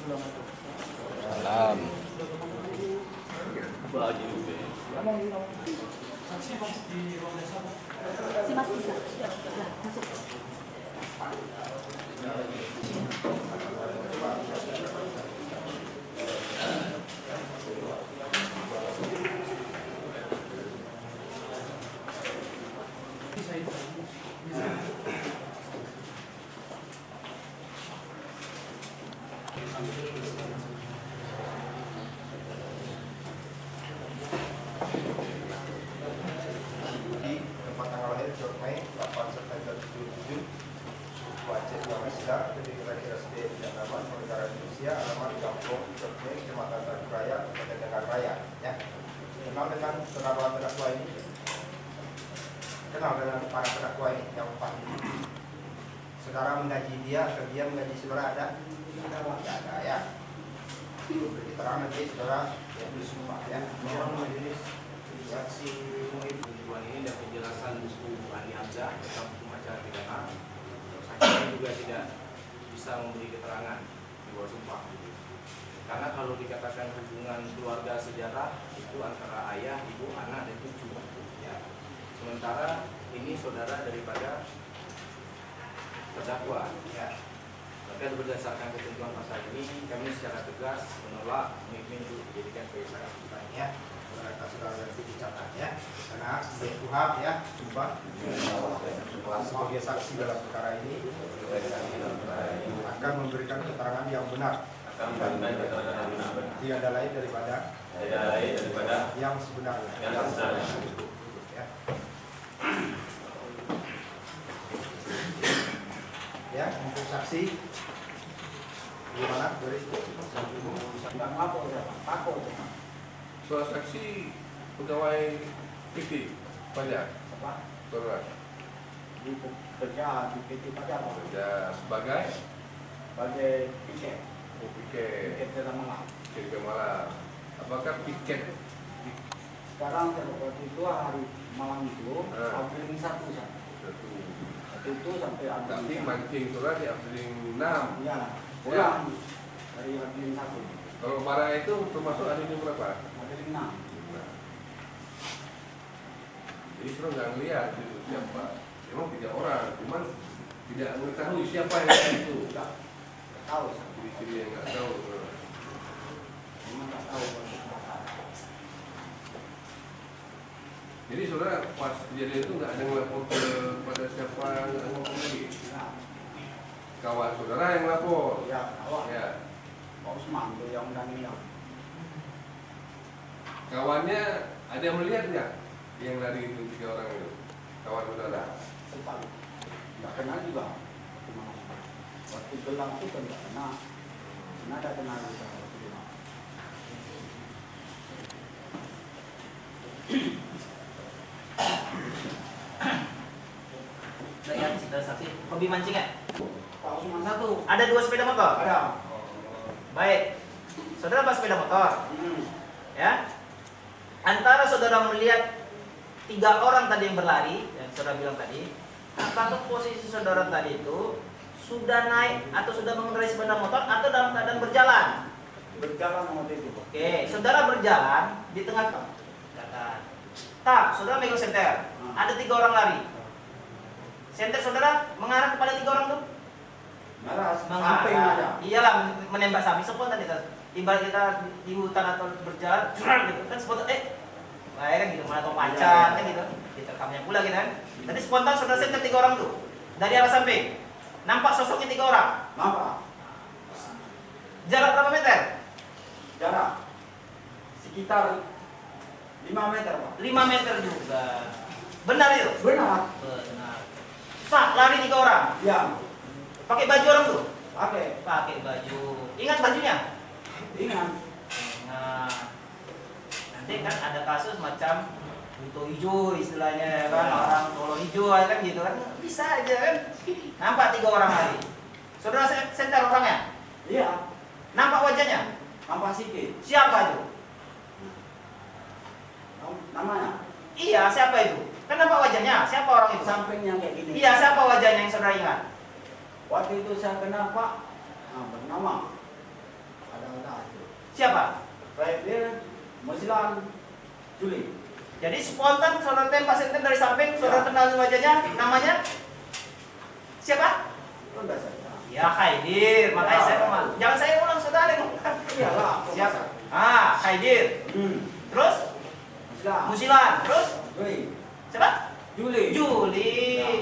Salam. Tempat tanggal lahir 2 Mei 8 September 2007, suku Aceh Wamesda, Federasi SD tidak dapat negara Indonesia, alamat Kampung Jogme, Kecamatan Tanjung Raya, Kabupaten Tegal Raya. Ya, kenal dengan saudara terdakwa ini, kenal dengan para terdakwa ini yang empat ini. Saudara menggaji dia atau dia menggaji saudara ada? Tidak ada ya. Beri keterangan nanti saudara yang disumpah ya. Mohon majelis saksi Muhib Tujuan ini dan penjelasan buku ahli Hamzah tentang hukum acara pidana. Saksi juga tidak bisa memberi keterangan di bawah sumpah. Karena kalau dikatakan hubungan keluarga sejarah itu antara ayah, ibu, anak, dan cucu. Ya. Sementara ini saudara daripada terdakwa. Ya. Maka berdasarkan ketentuan pasal ini, kami secara tegas menolak Muhib untuk dijadikan sebagai saksi kita. ya. Saudara nanti dicatat ya, karena berkuhab ya, sumpah sebagai saksi dalam perkara ini akan memberikan keterangan yang benar, tiada lain daripada yang sebenarnya. Ya. Ya, untuk saksi gimana dari Soal saksi pegawai PT pajak, saudara Kerja di PT Pajak Pak. kerja sebagai Sebagai piket piket dalam malam. piket malam. Apakah piket Sekarang waktu itu hari malam itu April 1 satu? Waktu itu sampai Tapi April mancing saudara di April 6. ya pulang dari April 1 Kalau barang itu termasuk hari ini berapa? April 6. Jadi sudah nggak ngeliat itu siapa. Memang 3 orang, cuman tidak mengetahui siapa yang ada itu. Tidak tahu Ciri-ciri yang nggak tahu. memang tak tahu. Jadi saudara pas kejadian itu nggak ada ngelapor kepada siapa, nggak ada ngomong lagi. Nah, Kawan saudara yang lapor. ya awak Ya. Pak Usman tuh yang undang-undang. Kawannya ada yang melihat nggak yang lari itu 3 orang itu? Kawan saudara. Sempat tidak kenal juga. Cuma waktu gelap itu kan tidak kenal. Tidak ada kenal juga waktu gelap. Lihat sudah saksi hobi mancing ya? Pak Usman 1 Ada 2 sepeda motor. ada. Baik. Saudara bawa sepeda motor, Hmm. ya. Antara saudara melihat 3 orang tadi yang berlari, yang saudara bilang tadi, apakah posisi saudara tadi itu sudah naik atau sudah mengendarai sepeda motor atau dalam keadaan berjalan? Berjalan waktu itu Pak. Oke, saudara berjalan di tengah katakan. Tak, saudara megang senter. Ada 3 orang lari. Senter saudara mengarah kepada 3 orang tuh? Marah, samping ada. Mengarah. Iyalah, menembak sapi spontan kita. Ibarat kita di hutan atau berjalan, gitu kan spontan. Kayak kan gitu, mana tau pacar kan gitu. Kita rekamnya pula gitu kan. Tadi spontan saudara senter 3 orang tuh dari arah samping. Nampak sosoknya 3 orang. Nampak? Jarak berapa meter? Jarak sekitar 5 meter Pak. 5 meter juga. Benar itu? Benar? Benar. Sak, lari 3 orang. Ya, Pakai baju orang tuh? pakai. Pakai baju. Ingat bajunya? Ingat. Nah, nanti kan ada kasus macam buto hijau istilahnya ya kan, orang tolo hijau ya kan gitu kan, bisa aja kan. Nampak 3 orang lari. Saudara senter orangnya? Iya, Nampak wajahnya? nampak sikit. Siapa itu? Namanya Iya, siapa itu? Kan nampak wajahnya. Siapa orang itu? sampingnya kayak gini. Iya, siapa wajahnya yang saudara ingat? Waktu itu saya kenal Pak, bernama Ada itu. Siapa? Baik dia Musilan Juli. Jadi spontan saudara tembak senten dari samping, saudara kenal wajahnya, namanya siapa? Itu enggak saya. Ya Khaidir, makanya saya ngomong. Jangan saya ulang, saudara yang ngomong. Iyalah. Siapa? Ah, Khaidir. Terus Musilan. Musilan. Terus Juli. siapa? Juli. Juli.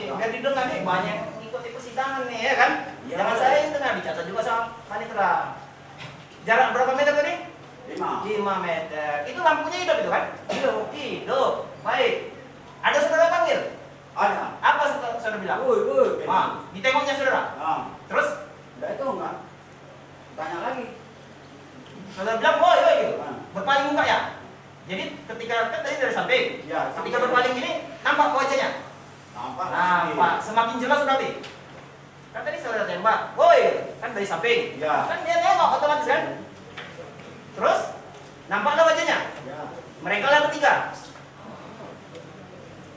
Ya. Biar didengar nih banyak yang ikuti persidangan nih, ya kan? Ya. Jangan saya yang dengar, dicatat juga sama panitera. Jarak berapa meter tadi? 5. 5 meter. Itu lampunya hidup itu kan? Hidup. Hidup. Baik. Ada saudara panggil? Ada. Apa saudara bilang? Woi. Ah, ditengoknya saudara. Nah, Terus udah itu enggak. Tanya lagi. saudara bilang, woi, woi, gitu. Ah. Berpaling muka ya. Jadi ketika kan tadi dari samping, Ya, ketika berpaling gini, nampak wajahnya. nampak. Nampak, semakin jelas berarti. Kan tadi saudara tembak, woi, kan dari samping. Ya. Kan dia nengok otomatis kan. Terus nampaklah wajahnya. Ya. Mereka lah bertiga.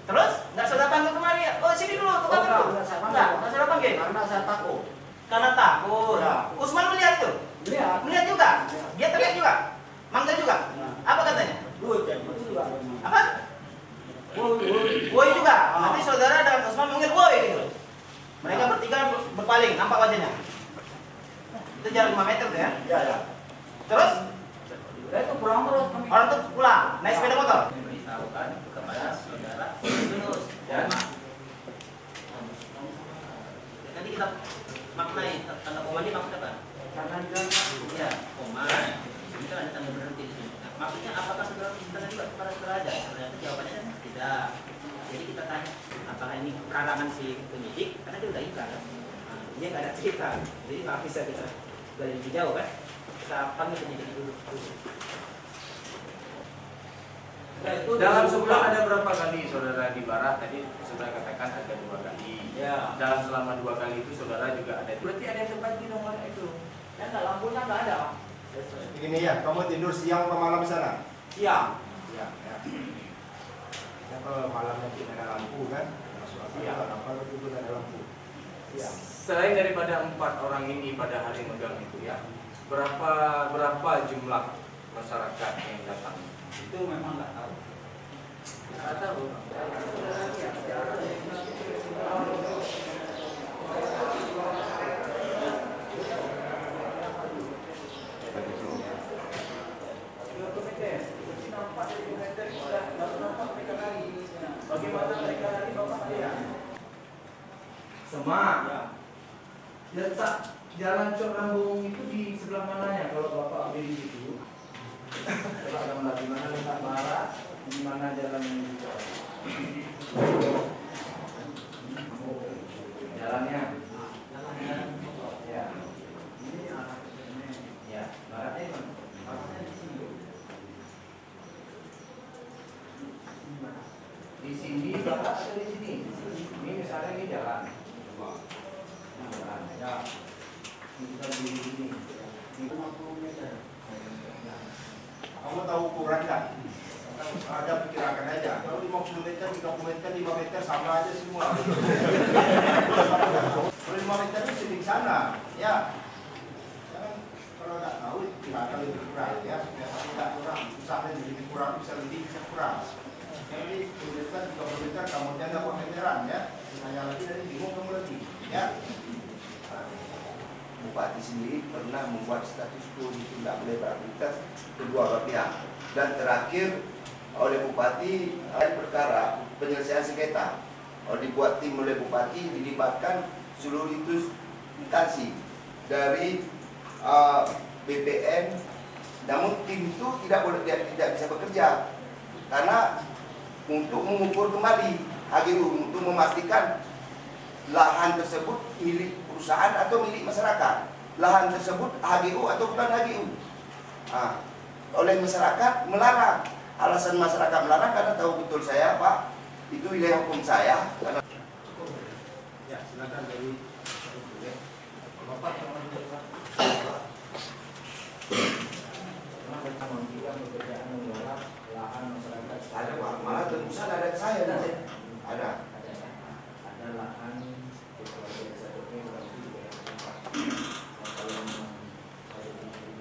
Terus nggak saudara panggil kemari ya? Oh sini dulu, tukang dulu. enggak saya panggil. Nggak saudara panggil. Karena saya takut. Karena takut. Ya. Usman melihat itu. Lihat. Melihat juga. Ya. Dia teriak juga. Manggil juga. Ya. Apa katanya? Jadi itu juga. Apa? Woi. Woi juga. Ah. Nanti saudara dan Usman manggil woi gitu. Mereka bertiga berpaling, nampak wajahnya. Itu jarak 5 meter tuh ya. Ya, ya. Terus Udah itu pulang terus kami. orang tuh pulang, naik sepeda motor. Diberitahukan kepada saudara Yunus. Ya. Tadi kita maknai tanda koma ini maksudnya apa? Karena dia Ya, koma. Ini kan ada tanda berhenti di sini. Nah, maksudnya apakah saudara menceritakan juga kepada saudara aja? Ternyata jawabannya kan tidak. Jadi kita tanya, apakah ini karangan si penyidik? Karena dia udah ikrar kan? Nah, dia nggak ada cerita. Jadi nggak bisa kita gali lebih jauh kan? Kita panggil penyidik dulu. Dalam sebulan ada berapa kali saudara di barat? Tadi saudara katakan ada 2 kali. Ya. Dalam selama 2 kali itu saudara juga ada. Berarti ada yang terbagi nomornya itu. Ya enggak, lampunya enggak ada. Begini ya, kamu tidur siang atau malam di sana? Siang. Ya. Ya kalau malamnya tidak ada lampu kan? Masuk akal Iya. kan? Kalau tidur ada lampu. Siang. Selain daripada 4 orang ini pada hari megang itu ya, berapa jumlah masyarakat yang datang? Itu memang enggak tahu. Nggak tahu. Bagaimana mereka hari bapak ya? Semak. Ya. Letak jalan Cok Rambung itu di sebelah mananya kalau bapak ambil di situ? Coba gambar di mana letak barat, di mana jalan menuju ke jalannya. Ya. Ini arah ini. Ya, baratnya di mana? Baratnya di sini. Di sini barat atau di sini? Ini misalnya ini jalan. Ini jalan. Ya. Ini kita di sini. Ini 50 meter. Kamu tahu ukuran kan? Ada perkirakan aja. Kalau 50 meter, 30 meter, 5 meter sama aja semua. Kalau 5 meter itu sini sana, ya. Jangan kalau nggak tahu kirakan lebih kurang ya. Supaya tidak kurang, usahanya lebih kurang, bisa lebih, bisa kurang. Jadi 10 meter, 30 meter, kamu jangan dapat meteran ya. Hanya lagi dari bingung kamu lagi, ya. Bupati sendiri pernah membuat status quo itu tidak boleh beraktivitas kedua belah pihak, dan terakhir oleh Bupati perkara penyelesaian sengketa dibuat tim oleh Bupati, dilibatkan seluruh instansi dari BPN, namun tim itu tidak bisa bekerja karena untuk mengukur kembali HGU untuk memastikan lahan tersebut milik perusahaan atau milik masyarakat. Lahan tersebut HGU atau bukan HGU. Oleh masyarakat melarang. Alasan masyarakat melarang karena tahu betul saya, Pak, itu wilayah hukum saya. Karena... Ya, silakan dari Bapak Kenapa menghentikan pekerjaan mengelola lahan masyarakat? Ada Pak, malah tembusan ada ke saya nanti. Ada. Ada lahan keluarga desa Doke berarti juga kalau memang ada di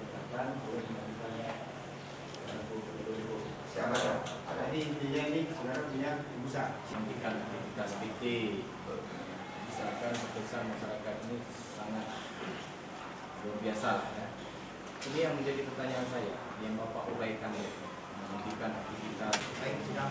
intinya ini saudara punya usaha. menghentikan aktivitas PT. Misalkan keputusan masyarakat ini sangat luar biasa lah ya. Ini yang menjadi pertanyaan saya, yang Bapak uraikan ya, menghentikan aktivitas. Baik, sudah